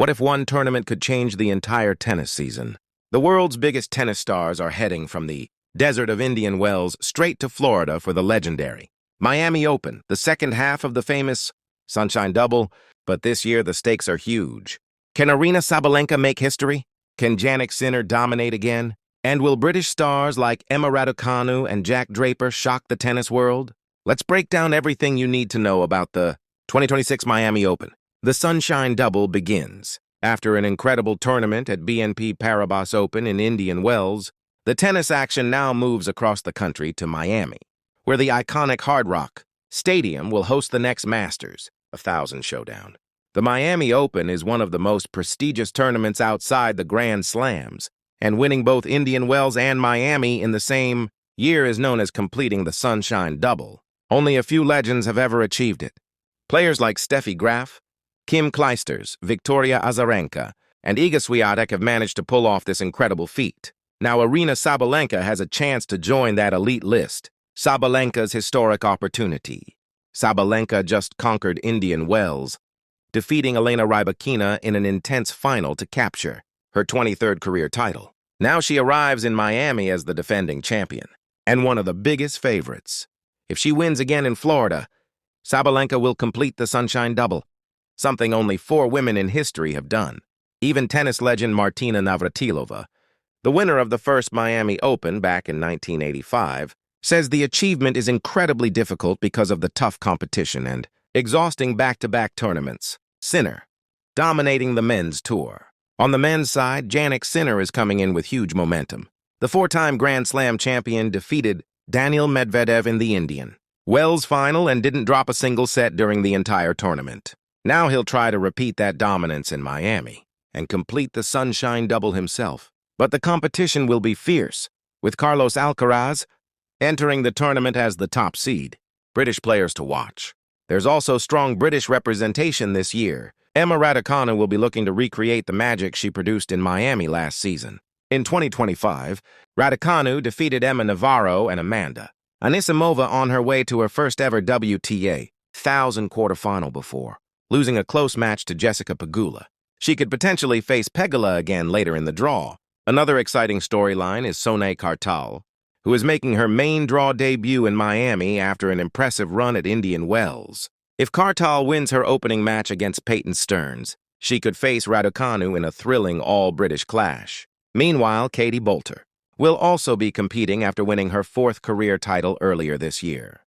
What if one tournament could change the entire tennis season? The world's biggest tennis stars are heading from the desert of Indian Wells straight to Florida for the legendary Miami Open, the second half of the famous Sunshine Double, but this year the stakes are huge. Can Aryna Sabalenka make history? Can Jannik Sinner dominate again? And will British stars like Emma Raducanu and Draper shock the tennis world? Let's break down everything you need to know about the 2026 Miami Open. The Sunshine Double begins. After an incredible tournament at BNP Paribas Open in Indian Wells, the tennis action now moves across the country to Miami, where the iconic Hard Rock Stadium will host the next Masters, 1000 showdown. The Miami Open is one of the most prestigious tournaments outside the Grand Slams, and winning both Indian Wells and Miami in the same year is known as completing the Sunshine Double. Only a few legends have ever achieved it. Players like Steffi Graf, Kim Clijsters, Victoria Azarenka, and Iga Swiatek have managed to pull off this incredible feat. Now Aryna Sabalenka has a chance to join that elite list. Sabalenka's historic opportunity. Sabalenka just conquered Indian Wells, defeating Aryna Sabalenka in an intense final to capture her 23rd career title. Now she arrives in Miami as the defending champion, and one of the biggest favorites. If she wins again in Florida, Sabalenka will complete the Sunshine Double, something only 4 women in history have done. Even tennis legend Martina Navratilova, the winner of the first Miami Open back in 1985, says the achievement is incredibly difficult because of the tough competition and exhausting back-to-back tournaments. Sinner, dominating the men's tour. On the men's side, Jannik Sinner is coming in with huge momentum. The 4-time Grand Slam champion defeated Daniil Medvedev in the Indian Wells final and didn't drop a single set during the entire tournament. Now he'll try to repeat that dominance in Miami and complete the Sunshine Double himself. But the competition will be fierce, with Carlos Alcaraz entering the tournament as the top seed. British players to watch. There's also strong British representation this year. Emma Raducanu will be looking to recreate the magic she produced in Miami last season. In 2025, Raducanu defeated Emma Navarro and Amanda Anisimova on her way to her first ever WTA 1000 quarterfinal before losing a close match to Jessica Pegula. She could potentially face Pegula again later in the draw. Another exciting storyline is Sonay Kartal, who is making her main draw debut in Miami after an impressive run at Indian Wells. If Kartal wins her opening match against Peyton Stearns, she could face Raducanu in a thrilling all-British clash. Meanwhile, Katie Boulter will also be competing after winning her 4th career title earlier this year.